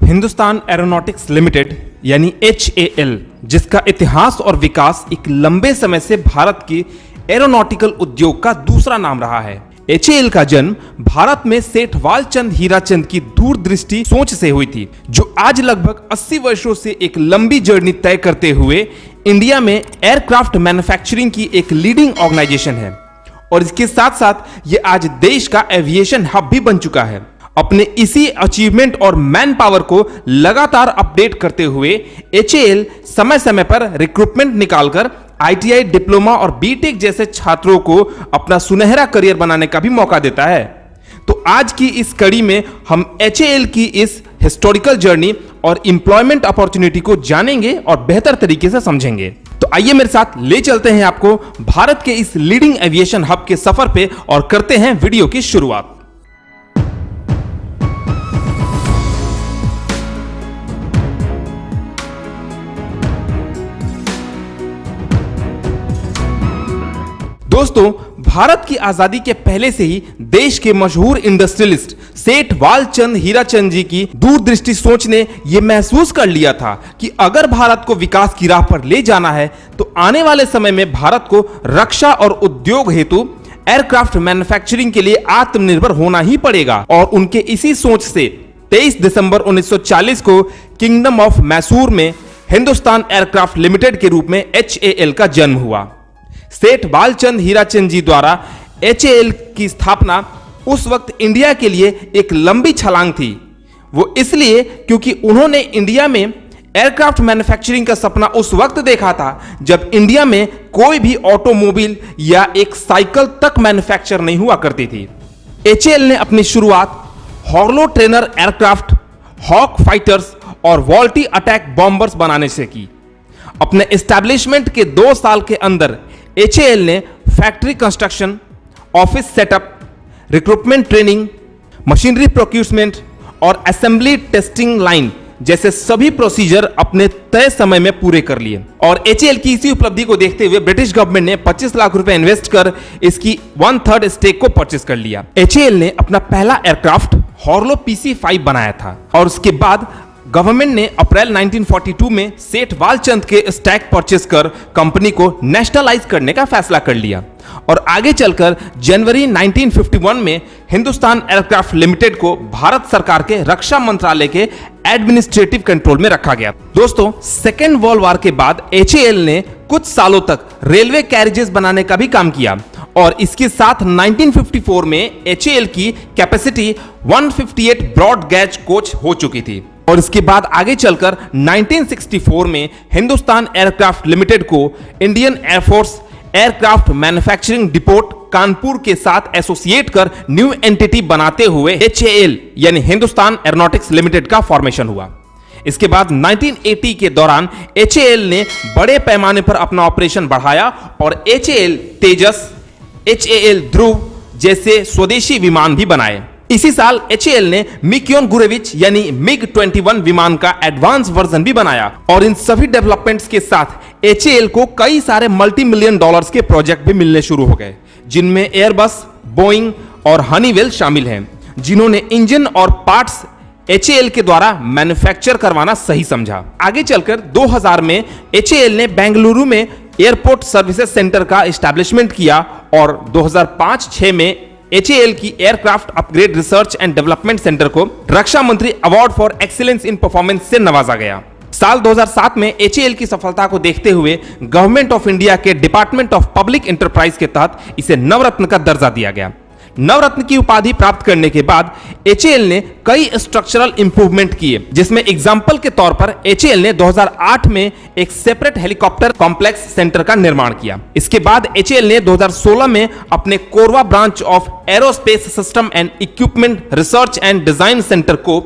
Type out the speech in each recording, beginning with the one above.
Hindustan aeronautics limited यानी HAL, जिसका इतिहास और विकास एक लंबे समय से भारत के एरोनॉटिकल उद्योग का दूसरा नाम रहा है। HAL का जन्म भारत में सेठ वालचंद हीराचंद की दूरदृष्टि सोच से हुई थी, जो आज लगभग 80 वर्षों से एक लंबी जर्नी तय करते हुए इंडिया में एयरक्राफ्ट मैन्युफैक्चरिंग की एक लीडिंग ऑर्गेनाइजेशन है और इसके साथ साथ ये आज देश का एविएशन हब भी बन चुका है। अपने इसी अचीवमेंट और मैन पावर को लगातार अपडेट करते हुए HAL समय समय पर रिक्रूटमेंट निकालकर ITI डिप्लोमा और बीटेक जैसे छात्रों को अपना सुनहरा करियर बनाने का भी मौका देता है। तो आज की इस कड़ी में हम HAL की इस हिस्टोरिकल जर्नी और एम्प्लॉयमेंट अपॉर्चुनिटी को जानेंगे और बेहतर तरीके से समझेंगे। तो आइए मेरे साथ ले चलते हैं आपको भारत के इस लीडिंग एविएशन हब के सफर पे और करते हैं वीडियो की शुरुआत। दोस्तों, भारत की आजादी के पहले से ही देश के मशहूर इंडस्ट्रियलिस्ट सेठ वालचंद हीराचंद जी की दूरदृष्टि सोच ने यह महसूस कर लिया था कि अगर भारत को विकास की राह पर ले जाना है तो आने वाले समय में भारत को रक्षा और उद्योग हेतु एयरक्राफ्ट मैन्युफैक्चरिंग के लिए आत्मनिर्भर होना ही पड़ेगा। और उनके इसी सोच से 23 दिसंबर 1940 को किंगडम ऑफ मैसूर में हिंदुस्तान एयरक्राफ्ट लिमिटेड के रूप में HAL का जन्म हुआ। सेठ वालचंद हीराचंद जी द्वारा HAL की स्थापना उस वक्त इंडिया के लिए एक लंबी छलांग थी। वो इसलिए क्योंकि उन्होंने इंडिया में एयरक्राफ्ट मैन्युफैक्चरिंग का सपना उस वक्त देखा था जब इंडिया में कोई भी ऑटोमोबाइल या एक साइकिल तक मैन्युफैक्चर नहीं हुआ करती थी। HAL ने अपनी शुरुआत हॉर्लो ट्रेनर एयरक्राफ्ट, हॉक फाइटर्स और वॉल्टी अटैक बॉम्बर्स बनाने से की। अपने एस्टैब्लिशमेंट के 2 साल के अंदर HAL ने factory construction, office setup, recruitment training, machinery procurement और असेंबली टेस्टिंग लाइन जैसे सभी प्रोसीजर अपने तय समय में पूरे कर लिए। और HAL की इसी उपलब्धि को देखते हुए ब्रिटिश गवर्नमेंट ने 25 लाख रुपए इन्वेस्ट कर इसकी 1/3 स्टेक को परचेस कर लिया। HAL ने अपना पहला एयरक्राफ्ट हॉर्लो PC-5 बनाया था और उसके बाद गवर्नमेंट ने अप्रैल 1942 में सेठ वालचंद के स्टैक परचेस कर कंपनी को नेशनलाइज करने का फैसला कर लिया और आगे चलकर जनवरी 1951 में हिंदुस्तान एयरक्राफ्ट लिमिटेड को भारत सरकार के रक्षा मंत्रालय के एडमिनिस्ट्रेटिव कंट्रोल में रखा गया। दोस्तों, सेकेंड वर्ल्ड वॉर के बाद HAL ने कुछ सालों तक रेलवे कैरिजेस बनाने का भी काम किया और इसके साथ 1954 में HAL की कैपेसिटी 158 ब्रॉड गैज कोच हो चुकी थी। और इसके बाद आगे चलकर 1964 में हिंदुस्तान एयरक्राफ्ट लिमिटेड को Indian air force aircraft manufacturing depot Kanpur के साथ एसोसिएट कर न्यू एंटिटी बनाते हुए HAL यानी हिंदुस्तान एरोनॉटिक्स लिमिटेड का फॉर्मेशन हुआ। इसके बाद 1980 के दौरान HAL ने बड़े पैमाने पर अपना ऑपरेशन बढ़ाया और HAL तेजस, HAL ध्रुव जैसे स्वदेशी विमान भी बनाए। इसी साल HAL ने मिक्योन गुरेविच यानी MiG-21 विमान का एडवांस वर्जन भी बनाया और इन सभी डेवलपमेंट्स के साथ HAL को कई सारे मल्टी मिलियन डॉलर्स के प्रोजेक्ट भी मिलने शुरू हो गए, जिनमें एयरबस, बोइंग और हनीवेल शामिल हैं, जिन्होंने इंजन और पार्ट्स HAL के द्वारा मैन्युफैक्चर करवाना सही समझा। आगे चलकर 2000 में HAL ने बेंगलुरु में एयरपोर्ट सर्विसेज सेंटर का एस्टैब्लिशमेंट किया और 2005-6 में HAL की aircraft upgrade research and development centre को रक्षा मंत्री award for excellence in performance से नवाजा गया। साल 2007 में HAL की सफलता को देखते हुए गवर्नमेंट ऑफ इंडिया के डिपार्टमेंट ऑफ पब्लिक एंटरप्राइज के तहत इसे नवरत्न का दर्जा दिया गया। नवरत्न की उपाधि प्राप्त करने के बाद HAL ने कई स्ट्रक्चरल इंप्रूवमेंट किए, जिसमें एग्जांपल के तौर पर HAL ने 2008 में एक सेपरेट हेलीकॉप्टर कॉम्प्लेक्स सेंटर का निर्माण किया। इसके बाद HAL ने 2016 में अपने Korwa branch of aerospace system and equipment research and design centre को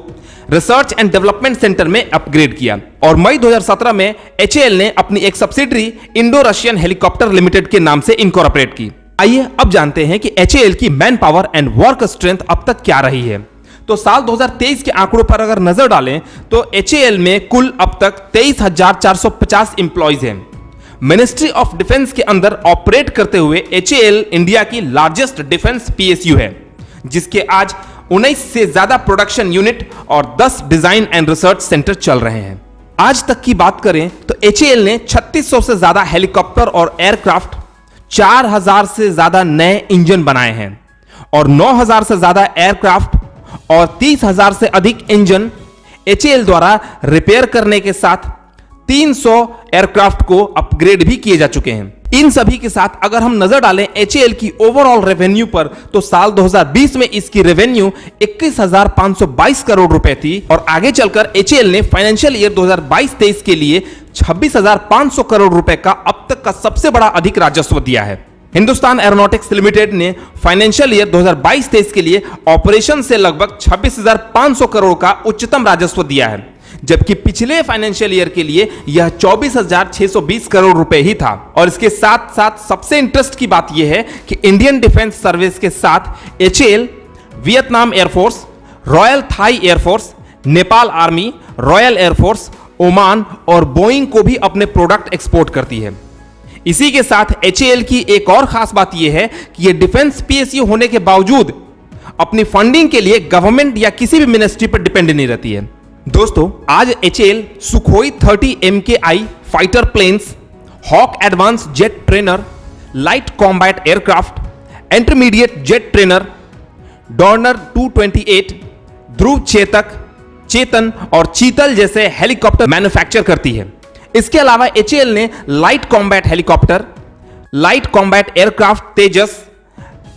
रिसर्च एंड डेवलपमेंट सेंटर में अपग्रेड किया और मई 2017 में HAL ने अपनी एक subsidiary Indo Russian helicopter limited के नाम से इनकॉर्पोरेट की। आइए अब जानते हैं कि HAL की man power and work strength अब तक क्या रही है। तो साल 2023 के आंकड़ों पर अगर नजर डालें तो HAL में कुल अब तक 23,450 एम्प्लॉइज हैं। मिनिस्ट्री ऑफ डिफेंस के अंदर ऑपरेट करते हुए HAL इंडिया की लार्जेस्ट डिफेंस PSU है, जिसके आज 19 से ज्यादा प्रोडक्शन यूनिट और 10 डिजाइन एंड रिसर्च सेंटर चल रहे हैं। आज तक की बात करें तो HAL ने 3600 से ज्यादा हेलीकॉप्टर और एयरक्राफ्ट, 4000 से ज्यादा नए इंजन बनाए हैं और 9000 से ज्यादा एयरक्राफ्ट और 30,000 से अधिक इंजन HAL द्वारा रिपेयर करने के साथ 300 एयरक्राफ्ट को अपग्रेड भी किए जा चुके हैं। इन सभी के साथ अगर हम नजर डालें HAL की ओवरऑल रेवेन्यू पर तो साल 2020 में इसकी रेवेन्यू 21,522 करोड़ रुपए थी और आगे चलकर HAL ने फाइनेंशियल ईयर 2022-23 के लिए 26,500 करोड़ रुपए का अब तक का सबसे बड़ा अधिक राजस्व दिया है। हिंदुस्तान एरोनॉटिक्स लिमिटेड ने फाइनेंशियल ईयर 2022-23 के लिए ऑपरेशन से लगभग 26,500 करोड़ का उच्चतम राजस्व दिया है, जबकि पिछले फाइनेंशियल ईयर के लिए यह 24,620 करोड़ रुपए ही था। और इसके साथ साथ सबसे इंटरेस्ट की बात यह है कि इंडियन डिफेंस सर्विस के साथ HAL Vietnam air force, royal Thai air force, Nepal army, royal air force, Oman और बोइंग को भी अपने प्रोडक्ट एक्सपोर्ट करती है। इसी के साथ HAL की एक और खास बात यह है कि यह डिफेंस PSU होने के बावजूद अपनी फंडिंग के लिए गवर्नमेंट या किसी भी मिनिस्ट्री पर डिपेंड नहीं रहती है। दोस्तों, आज HAL Sukhoi 30 MKI fighter planes, Hawk advance jet trainer, light combat aircraft, intermediate jet trainer, Dornier 228, Dhruv Chetak, Chetan और चीतल जैसे हेलीकॉप्टर मैन्युफैक्चर करती है। इसके अलावा HAL ने light combat helicopter, light combat aircraft Tejas,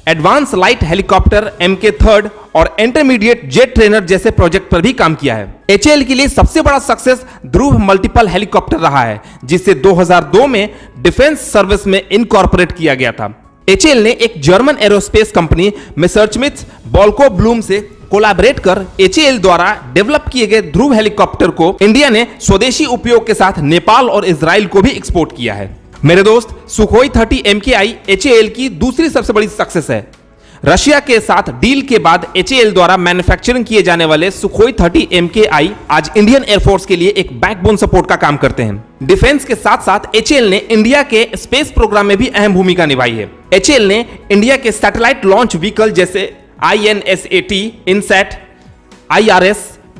advance light helicopter MK3 और इंटरमीडिएट जेट ट्रेनर जैसे project पर भी काम किया है। HAL के लिए सबसे बड़ा सक्सेस ध्रुव मल्टीपल हेलीकॉप्टर रहा है, जिसे 2002 में डिफेंस सर्विस में इनकॉर्पोरेट किया गया था। HAL ने एक German aerospace company मेसर्चमिट्स Bosco Bloom से कोलैबोरेट कर HAL द्वारा डेवलप किए गए ध्रुव हेलीकॉप्टर को इंडिया ने स्वदेशी उपयोग के साथ नेपाल और इजराइल को भी एक्सपोर्ट किया है। मेरे दोस्त, सुखोई 30 MKI HAL की दूसरी सबसे बड़ी सक्सेस है। रशिया के साथ डील के बाद HAL द्वारा मैन्युफैक्चरिंग किए जाने वाले सुखोई 30 MKI आज इंडियन एयरफोर्स के लिए एक बैकबोन सपोर्ट का काम करते हैं। डिफेंस के साथ साथ HAL ने इंडिया के स्पेस प्रोग्राम में भी अहम भूमिका निभाई है। HAL ने इंडिया के सैटेलाइट लॉन्च व्हीकल जैसे INSAT, इनसैट, IRS,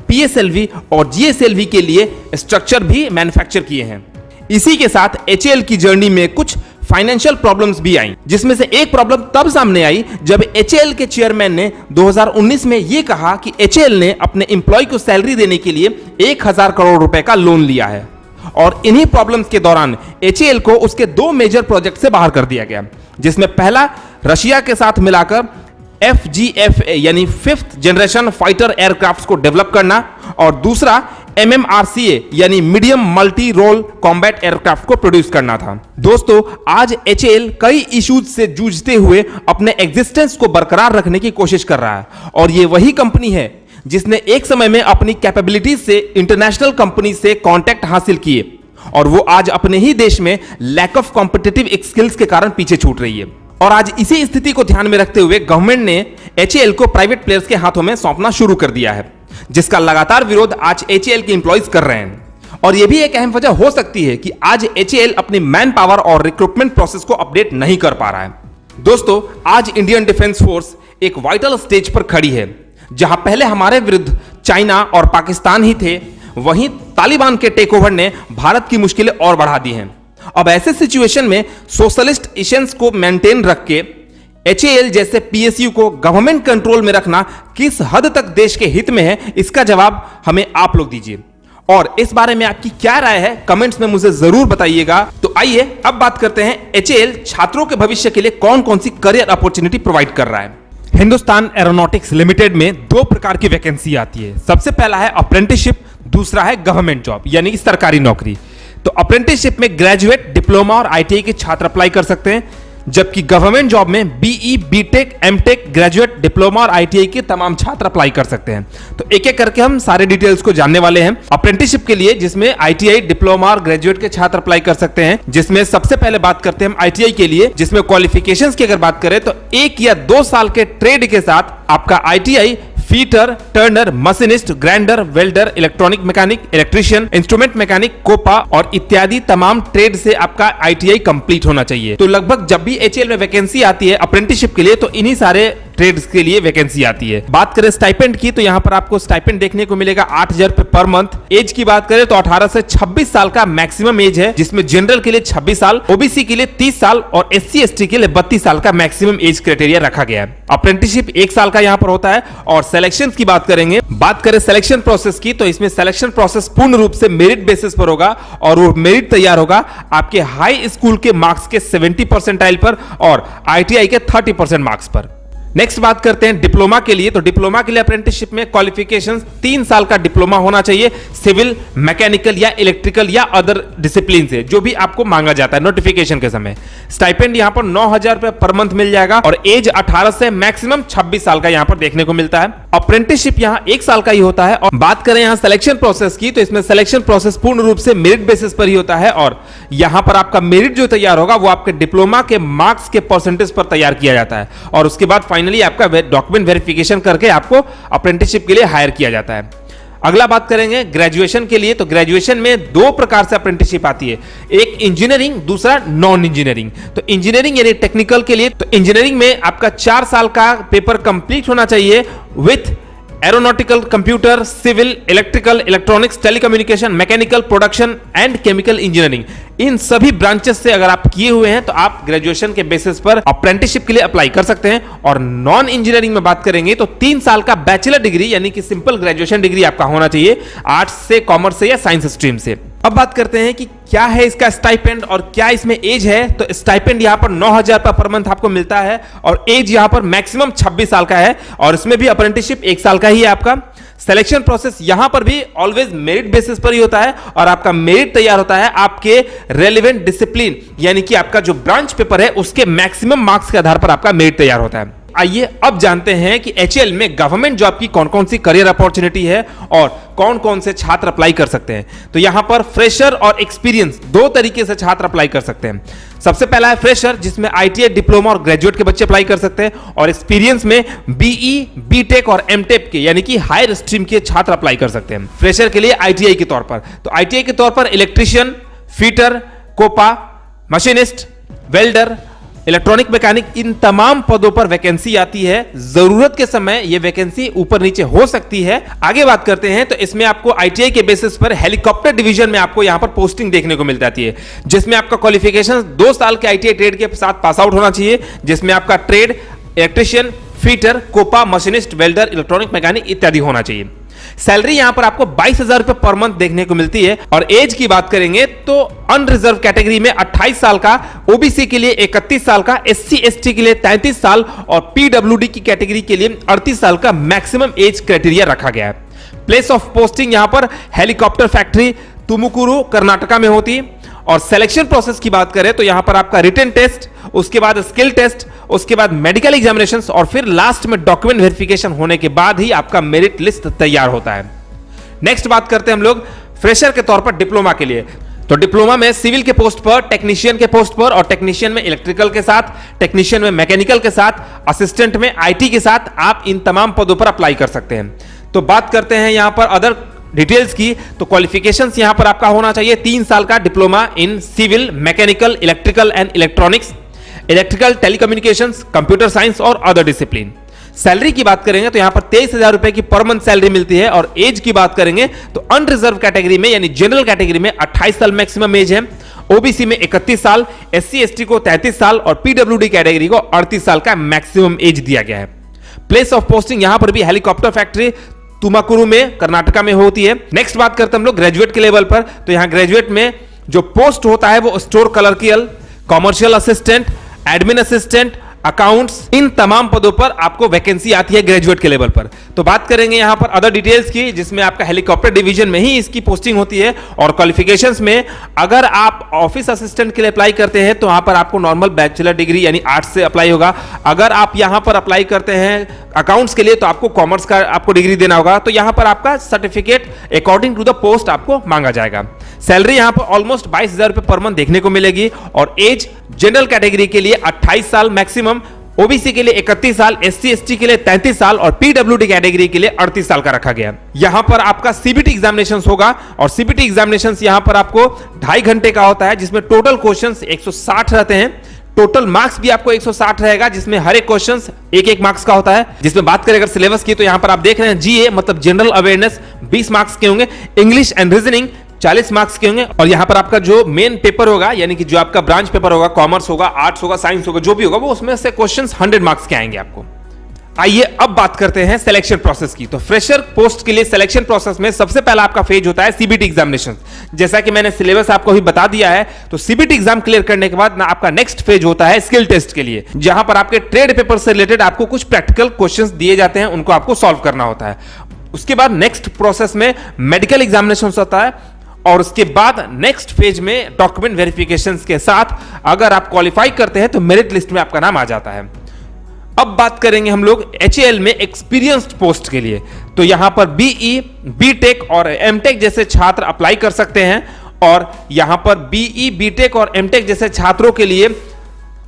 PSLV और GSLV के लिए स्ट्रक्चर भी मैन्युफैक्चर किए हैं। इसी के साथ HAL की जर्नी में कुछ फाइनेंशियल प्रॉब्लम्स भी आई, जिसमें से एक प्रॉब्लम तब सामने आई जब HAL के चेयरमैन ने 2019 में यह कहा कि HAL ने अपने एम्प्लॉय को सैलरी देने के लिए 1,000 करोड़ रुपए का लोन लिया है और इन्हीं प्रॉब्लम्स के दौरान HAL को उसके 2 मेजर प्रोजेक्ट से बाहर कर दिया गया, जिसमें पहला रशिया के साथ मिलाकर FGFA यानी 5th जनरेशन फाइटर एयरक्राफ्ट को डेवलप करना और दूसरा MMRCA यानी medium multi role combat aircraft को प्रोड्यूस करना था। दोस्तों, आज HAL कई इश्यूज से जूझते हुए अपने एग्जिस्टेंस को बरकरार रखने की कोशिश कर रहा है और ये वही कंपनी है जिसने एक समय में अपनी कैपेबिलिटीज से इंटरनेशनल कंपनी से कॉन्टैक्ट हासिल किए और वो आज अपने ही देश में लैक ऑफ कॉम्पिटिटिव स्किल्स के कारण पीछे छूट रही है। और आज इसी स्थिति को ध्यान में रखते हुए गवर्नमेंट ने HAL को प्राइवेट प्लेयर्स के हाथों में सौंपना शुरू कर दिया है, जिसका लगातार विरोध आज HAL के एम्प्लॉइज कर रहे हैं। और यह भी एक अहम वजह हो सकती है कि आज HAL अपनी मैन पावर और रिक्रूटमेंट प्रोसेस को अपडेट नहीं कर पा रहा है। दोस्तों, आज इंडियन डिफेंस फोर्स एक वाइटल स्टेज पर खड़ी है। जहां पहले हमारे विरुद्ध चाइना और पाकिस्तान ही थे, वहीं तालिबान के टेकओवर ने भारत की मुश्किलें और बढ़ा दी हैं। अब ऐसे सिचुएशन में सोशलिस्ट इशंस को मेंटेन रख के HAL जैसे PSU को गवर्नमेंट कंट्रोल में रखना किस हद तक देश के हित में है, इसका जवाब हमें आप लोग दीजिए। और इस बारे में आपकी क्या राय है, कमेंट्स में मुझे जरूर बताइएगा। तो आइए अब बात करते हैं HAL छात्रों के भविष्य के लिए कौन कौन सी करियर अपॉर्चुनिटी प्रोवाइड कर रहा है। हिंदुस्तान एरोनॉटिक्स लिमिटेड में 2 प्रकार की वैकेंसी आती है। सबसे पहला है अप्रेंटिसशिप, दूसरा है गवर्नमेंट जॉब यानी कि सरकारी नौकरी। तो अप्रेंटिसशिप में ग्रेजुएट, डिप्लोमा और ITI के छात्र अप्लाई कर सकते हैं, जबकि गवर्नमेंट जॉब में BE, BTech, MTech, graduate, diploma और ITI के तमाम छात्र अप्लाई कर सकते हैं। तो एक एक करके हम सारे डिटेल्स को जानने वाले हैं। अप्रेंटिसशिप के लिए जिसमें ITI, डिप्लोमा और ग्रेजुएट के छात्र अप्लाई कर सकते हैं, जिसमें सबसे पहले बात करते हैं हम ITI के लिए, जिसमें क्वालिफिकेशंस की अगर बात करें तो 1 या 2 साल के ट्रेड के साथ आपका ITI fitter, turner, machinist, grinder, welder, electronic mechanic, electrician, instrument mechanic, COPA और इत्यादि तमाम ट्रेड से आपका ITI कंप्लीट होना चाहिए। तो लगभग जब भी HAL में वैकेंसी आती है अप्रेंटिसशिप के लिए तो इन्हीं सारे ट्रेड्स के लिए वैकेंसी आती है। बात करें स्टाइपेंड की, तो यहाँ पर आपको स्टाइपेंड देखने को मिलेगा 8,000 रुपए पर मंथ। एज की बात करें तो 18 से 26 साल का मैक्सिमम एज है, जिसमें जनरल के लिए 26 साल, ओबीसी के लिए 30 साल और SC ST के लिए 32 साल का मैक्सिमम एज क्राइटेरिया रखा गया है। अप्रेंटिसशिप 1 साल का यहाँ पर होता है। और सिलेक्शन की बात करेंगे, बात करें सिलेक्शन प्रोसेस की, तो इसमें सिलेक्शन प्रोसेस पूर्ण रूप से मेरिट बेसिस पर होगा और वो मेरिट तैयार होगा आपके हाई स्कूल के मार्क्स के 70 परसेंटाइल पर और ITI के 30% मार्क्स पर। नेक्स्ट बात करते हैं डिप्लोमा के लिए, तो डिप्लोमा के लिए अप्रेंटिसशिप में क्वालिफिकेशंस 3 साल का डिप्लोमा होना चाहिए, सिविल, मैकेनिकल या इलेक्ट्रिकल या अदर डिसिप्लिन से, जो भी आपको मांगा जाता है नोटिफिकेशन के समय। स्टाइपेंड यहां पर 9,000 रुपए पर मंथ मिल जाएगा और एज 18 से मैक्सिमम 26 साल का यहां पर देखने को मिलता है। अप्रेंटिसशिप यहां 1 साल का ही होता है। और बात करें यहां सिलेक्शन प्रोसेस की, तो इसमें सिलेक्शन प्रोसेस पूर्ण रूप से मेरिट बेसिस पर ही होता है और यहां पर आपका मेरिट जो तैयार होगा वो आपके डिप्लोमा के मार्क्स के परसेंटेज पर तैयार किया जाता है और उसके बाद फाइनली आपका डॉक्यूमेंट वेरिफिकेशन करके आपको अप्रेंटिसशिप के लिए हायर किया जाता है। अगला बात करेंगे ग्रेजुएशन के लिए, तो ग्रेजुएशन में 2 प्रकार से अप्रेंटिसशिप आती है, एक इंजीनियरिंग, दूसरा नॉन इंजीनियरिंग। तो इंजीनियरिंग यानी टेक्निकल के लिए, तो इंजीनियरिंग में आपका 4 साल का पेपर कंप्लीट होना चाहिए with aeronautical, computer, civil, electrical, electronics, telecommunication, mechanical, production and chemical engineering. इन सभी ब्रांचेस से अगर आप किए हुए हैं तो आप ग्रेजुएशन के बेसिस पर अप्रेंटिसशिप के लिए अप्लाई कर सकते हैं। और नॉन इंजीनियरिंग में बात करेंगे तो 3 साल का बैचलर डिग्री यानी कि सिंपल ग्रेजुएशन डिग्री आपका होना चाहिए, आर्ट्स से, कॉमर्स से या साइंस स्ट्रीम से। अब बात करते हैं कि क्या है इसका स्टाइपेंड और क्या इसमें एज है। तो स्टाइपेंड यहां पर 9,000 रुपए पर मंथ आपको मिलता है और एज यहां पर मैक्सिमम 26 साल का है और इसमें भी अप्रेंटिसशिप 1 साल का ही है आपका। सिलेक्शन प्रोसेस यहां पर भी ऑलवेज मेरिट बेसिस पर ही होता है और आपका मेरिट तैयार होता है आपके रेलेवेंट डिसिप्लिन यानी कि आपका जो ब्रांच पेपर है उसके मैक्सिमम मार्क्स के आधार पर आपका मेरिट तैयार होता है। आइए अब जानते हैं कि HAL में गवर्नमेंट जॉब की कौन कौन सी करियर अपॉर्चुनिटी है और कौन कौन से छात्र अप्लाई कर सकते हैं। तो यहां पर फ्रेशर और एक्सपीरियंस 2 तरीके से छात्र अप्लाई कर सकते हैं। सबसे पहला है फ्रेशर, जिसमें ITI, डिप्लोमा और ग्रेजुएट के बच्चे अप्लाई कर सकते हैं और एक्सपीरियंस में BE, BTech और MTech के यानी कि हायर स्ट्रीम के छात्र अप्लाई कर सकते हैं। फ्रेशर के लिए ITI के तौर पर, तो ITI के तौर पर electrician, fitter, COPA, machinist, welder, electronic mechanic, इन तमाम पदों पर वैकेंसी आती है। जरूरत के समय यह वैकेंसी ऊपर नीचे हो सकती है। आगे बात करते हैं तो इसमें आपको ITI के बेसिस पर हेलीकॉप्टर डिवीजन में आपको यहां पर पोस्टिंग देखने को मिल जाती है, जिसमें आपका क्वालिफिकेशन 2 साल के ITI ट्रेड के साथ पास आउट होना चाहिए, जिसमें आपका trade electrician, fitter, COPA, machinist, welder, electronic mechanic इत्यादि होना चाहिए। सैलरी यहां पर आपको 22,000 रुपए पर मंथ देखने को मिलती है। और एज की बात करेंगे तो अनरिजर्व कैटेगरी में 28 साल का, ओबीसी के लिए 31 साल का, SC ST के लिए 33 साल और PWD की कैटेगरी के लिए 38 साल का मैक्सिमम एज क्राइटेरिया रखा गया है। प्लेस ऑफ पोस्टिंग यहां पर हेलीकॉप्टर फैक्ट्री तुमुकुरु कर्नाटका में होती है। और सिलेक्शन प्रोसेस की बात करें तो यहां पर आपका रिटन टेस्ट, उसके बाद स्किल टेस्ट, उसके बाद मेडिकल एग्जामिनेशंस और फिर लास्ट में डॉक्यूमेंट वेरिफिकेशन होने के बाद ही आपका मेरिट लिस्ट तैयार होता है। नेक्स्ट बात करते हैं हम लोग फ्रेशर के तौर पर डिप्लोमा के लिए। तो डिप्लोमा में सिविल के पोस्ट पर, टेक्नीशियन के पोस्ट पर और टेक्नीशियन में इलेक्ट्रिकल के साथ, टेक्नीशियन में मैकेनिकल के साथ, असिस्टेंट में IT के साथ आप इन तमाम पदों पर अप्लाई कर सकते हैं। तो बात करते हैं यहां पर अदर डिटेल्स की, तो क्वालिफिकेशंस यहां पर आपका होना चाहिए 3 साल का diploma in civil, mechanical, electrical and electronics, electrical, telecommunications, computer science और अदर डिसिप्लिन। सैलरी की बात करेंगे तो यहां पर 23,000 रुपए की पर मंथ सैलरी मिलती है। और एज की बात करेंगे तो अनरिजर्व कैटेगरी में यानी जनरल कैटेगरी में 28 साल मैक्सिमम एज है, ओबीसी में 31 साल, SC ST को 33 साल और PWD कैटेगरी को 38 साल का मैक्सिमम एज दिया गया है। प्लेस ऑफ पोस्टिंग यहां पर भी हेलीकॉप्टर फैक्ट्री तुमाकुरु में कर्नाटका में होती है। नेक्स्ट बात करते हैं हम लोग ग्रेजुएट के लेवल पर, तो यहां ग्रेजुएट में जो पोस्ट होता है वो store clerical, commercial assistant, admin assistant, accounts, इन तमाम पदों पर आपको वैकेंसी आती है ग्रेजुएट के लेवल पर। तो बात करेंगे यहां पर अदर डिटेल्स की, जिसमें आपका हेलीकॉप्टर डिवीजन में ही इसकी पोस्टिंग होती है। और क्वालिफिकेशंस में अगर आप ऑफिस असिस्टेंट के लिए अप्लाई करते हैं तो वहां पर आपको नॉर्मल बैचलर डिग्री यानी आर्ट्स से अप्लाई होगा। अगर आप यहां पर अप्लाई करते हैं अकाउंट्स के लिए तो आपको कॉमर्स का आपको डिग्री देना होगा। तो यहां पर आपका certificate according to the post आपको मांगा जाएगा। सैलरी यहां पर ऑलमोस्ट 22,000 रुपए पर मंथ देखने को मिलेगी। और एज जनरल कैटेगरी के लिए 28 साल मैक्सिमम, ओबीसी के लिए 31 साल, SC ST के लिए 33 साल और PWD कैटेगरी के लिए 38 साल का रखा गया। यहां पर आपका CBT एग्जामिनेशन होगा और CBT एग्जामिनेशन यहां पर आपको 2.5 घंटे का होता है, जिसमें टोटल क्वेश्चंस 160 रहते हैं। टोटल मार्क्स भी आपको 160 रहेगा, जिसमें हर एक क्वेश्चन एक मार्क्स का होता है। जिसमें बात करें अगर सिलेबस की, तो यहां पर आप देख रहे हैं जीए मतलब जनरल अवेयरनेस 20 मार्क्स के होंगे, इंग्लिश एंड रीजनिंग 40 मार्क्स के होंगे, और यहां पर आपका जो मेन पेपर होगा यानी कि जो आपका ब्रांच पेपर होगा, कॉमर्स होगा, आर्ट्स होगा, साइंस होगा, जो भी होगा वो उसमें से क्वेश्चंस 100 मार्क्स के आएंगे आपको। आइए अब बात करते हैं सिलेक्शन प्रोसेस की। तो फ्रेशर पोस्ट के लिए सिलेक्शन प्रोसेस में सबसे पहला आपका फेज होता है सीबीटी एग्जामिनेशन। जैसा कि मैंने सिलेबस आपको अभी बता दिया है, तो सीबीटी एग्जाम क्लियर करने के बाद ना आपका नेक्स्ट फेज होता है स्किल टेस्ट के लिए, जहां पर आपके ट्रेड पेपर से रिलेटेड आपको कुछ प्रैक्टिकल क्वेश्चंस दिए जाते हैं, उनको आपको सॉल्व करना होता है। उसके बाद नेक्स्ट प्रोसेस में मेडिकल एग्जामिनेशन होता है, और उसके बाद नेक्स्ट फेज में डॉक्यूमेंट वेरिफिकेशंस के साथ अगर आप क्वालिफाई करते हैं तो मेरिट लिस्ट में आपका नाम आ जाता है। अब बात करेंगे हम लोग HAL में एक्सपीरियंस्ड पोस्ट के लिए। तो यहां पर BE, BTech और MTech जैसे छात्र अप्लाई कर सकते हैं, और यहां पर BE, BTech और MTech जैसे छात्रों के लिए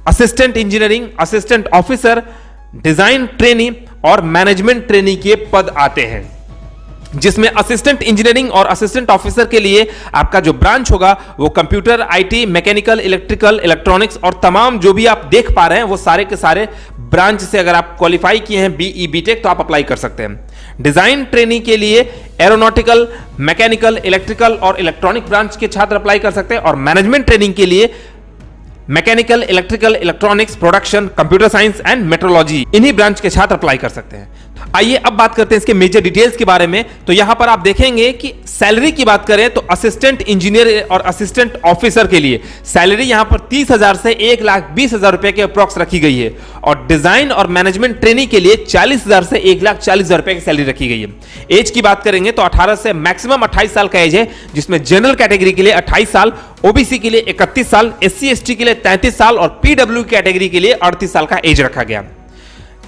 assistant engineering, assistant officer, design trainee और मैनेजमेंट ट्रेनी के पद आते हैं, जिसमें असिस्टेंट इंजीनियरिंग और असिस्टेंट ऑफिसर के लिए आपका जो ब्रांच होगा वो computer, IT, mechanical, electrical, electronics और तमाम जो भी आप देख पा रहे हैं वो सारे के सारे ब्रांच से अगर आप क्वालिफाई किए हैं BE, BTech तो आप अप्लाई कर सकते हैं। डिजाइन ट्रेनिंग के लिए एरोनॉटिकल, मैकेनिकल, इलेक्ट्रिकल और इलेक्ट्रॉनिक ब्रांच के छात्र अप्लाई कर सकते हैं, और मैनेजमेंट ट्रेनिंग के लिए mechanical, electrical, electronics, production, computer science and metrology, इन्हीं ब्रांच के छात्र अप्लाई कर सकते हैं। आइए अब बात करते हैं इसके मेजर डिटेल्स के बारे में। तो यहां पर आप देखेंगे कि सैलरी की बात करें तो असिस्टेंट इंजीनियर और असिस्टेंट ऑफिसर के लिए सैलरी यहां पर 30,000 से 1,20,000 रुपए के अप्रॉक्स रखी गई है, और डिजाइन और मैनेजमेंट ट्रेनिंग के लिए 40,000 से 1,40,000 रुपए की सैलरी रखी गई है। एज की बात करेंगे तो 18 से मैक्सिमम 28 साल का एज है, जिसमें जनरल कैटेगरी के लिए 28 साल, ओबीसी के लिए 31 साल, SC/ST के लिए 33 साल और PW कैटेगरी के लिए 38 साल का एज रखा गया।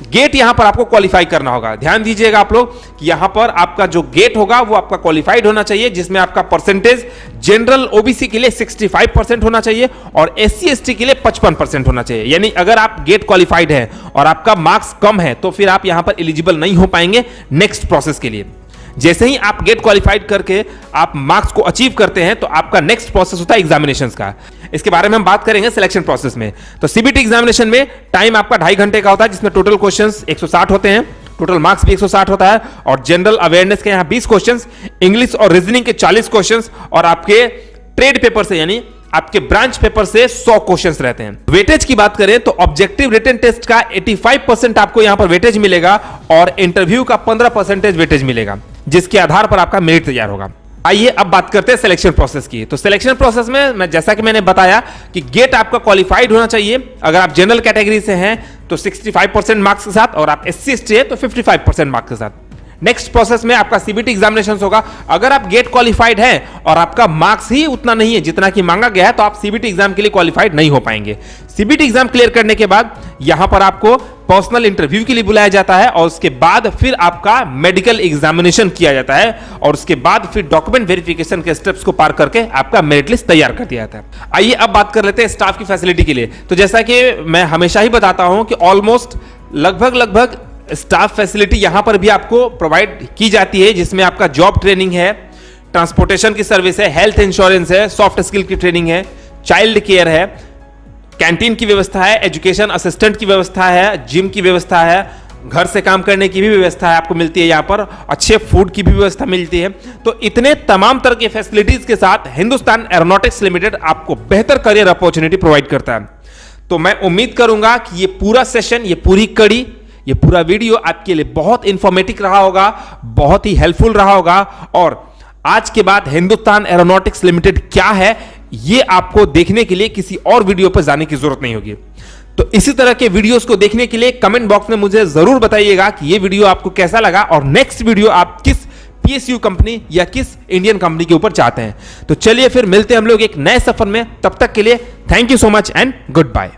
गेट यहां पर आपको क्वालिफाई करना होगा। ध्यान दीजिएगा आप लोग कि यहां पर आपका जो गेट होगा वो आपका क्वालिफाइड होना चाहिए, जिसमें आपका परसेंटेज जनरल ओबीसी के लिए 65% होना चाहिए और SC/ST के लिए 55% होना चाहिए। यानी अगर आप गेट क्वालिफाइड हैं और आपका मार्क्स कम है तो फिर आप यहां पर एलिजिबल नहीं हो पाएंगे नेक्स्ट प्रोसेस के लिए। जैसे ही आप गेट क्वालिफाइड करके आप मार्क्स को अचीव करते हैं तो आपका नेक्स्ट प्रोसेस होता है एग्जामिनेशंस का। इसके बारे में हम बात करेंगे सिलेक्शन प्रोसेस में। तो सीबीटी एग्जामिनेशन में टाइम आपका 2.5 घंटे का होता है, जिसमें टोटल क्वेश्चंस 160 होते हैं, टोटल मार्क्स भी 160 होता है, और जनरल अवेयरनेस के यहां 20 क्वेश्चंस, इंग्लिश और रीजनिंग के 40 क्वेश्चंस, और आपके ट्रेड पेपर से यानी आपके ब्रांच पेपर से 100 क्वेश्चंस रहते हैं। वेटेज की बात करें तो ऑब्जेक्टिव रिटन टेस्ट का 85% आपको यहां पर वेटेज मिलेगा, और इंटरव्यू का 15% वेटेज मिलेगा, जिसके आधार पर आपका मेरिट तैयार होगा। आइए अब बात करते हैं सिलेक्शन प्रोसेस की। तो सिलेक्शन प्रोसेस में मैं जैसा कि मैंने बताया कि गेट आपका क्वालिफाइड होना चाहिए। अगर आप जनरल कैटेगरी से हैं तो 65% मार्क्स के साथ, और आप SC/ST है तो 55% मार्क्स के साथ। नेक्स्ट प्रोसेस में आपका सीबीटी एग्जामिनेशन होगा। अगर आप गेट क्वालिफाइड हैं और आपका मार्क्स ही उतना नहीं है जितना कि मांगा गया है तो आप सीबीटी एग्जाम के लिए क्वालिफाइड नहीं हो पाएंगे। सीबीटी एग्जाम क्लियर करने के बाद यहां पर आपको पर्सनल इंटरव्यू के लिए बुलाया जाता है, और उसके बाद फिर आपका मेडिकल एग्जामिनेशन किया जाता है, और उसके बाद फिर डॉक्यूमेंट वेरिफिकेशन के स्टेप्स को पार करके आपका मेरिट लिस्ट तैयार कर दिया जाता है। आइए अब बात कर लेते हैं स्टाफ की फैसिलिटी के लिए। तो जैसा कि मैं हमेशा ही बताता हूं कि ऑलमोस्ट लगभग स्टाफ फैसिलिटी यहां पर भी आपको प्रोवाइड की जाती है, जिसमें आपका जॉब ट्रेनिंग है, ट्रांसपोर्टेशन की सर्विस है, हेल्थ इंश्योरेंस है, सॉफ्ट स्किल की ट्रेनिंग है, चाइल्ड केयर है, कैंटीन की व्यवस्था है, एजुकेशन असिस्टेंट की व्यवस्था है, जिम की व्यवस्था है, घर से काम करने की भी व्यवस्था है आपको मिलती है, यहां पर अच्छे फूड की भी व्यवस्था मिलती है। तो इतने तमाम तरह के फैसिलिटीज के साथ हिंदुस्तान एरोनॉटिक्स लिमिटेड आपको बेहतर करियर अपॉर्चुनिटी प्रोवाइड करता है। तो मैं उम्मीद करूंगा कि ये पूरा सेशन, ये पूरी कड़ी, ये पूरा वीडियो आपके लिए बहुत इंफॉर्मेटिव रहा होगा, बहुत ही हेल्पफुल रहा होगा, और आज के बाद हिंदुस्तान एरोनॉटिक्स लिमिटेड क्या है ये आपको देखने के लिए किसी और वीडियो पर जाने की जरूरत नहीं होगी। तो इसी तरह के वीडियोस को देखने के लिए कमेंट बॉक्स में मुझे जरूर बताइएगा कि ये वीडियो आपको कैसा लगा, और नेक्स्ट वीडियो आप किस PSU कंपनी या किस इंडियन कंपनी के ऊपर चाहते हैं। तो चलिए फिर मिलते हैं हम लोग एक नए सफर में। तब तक के लिए thank you so much and good bye.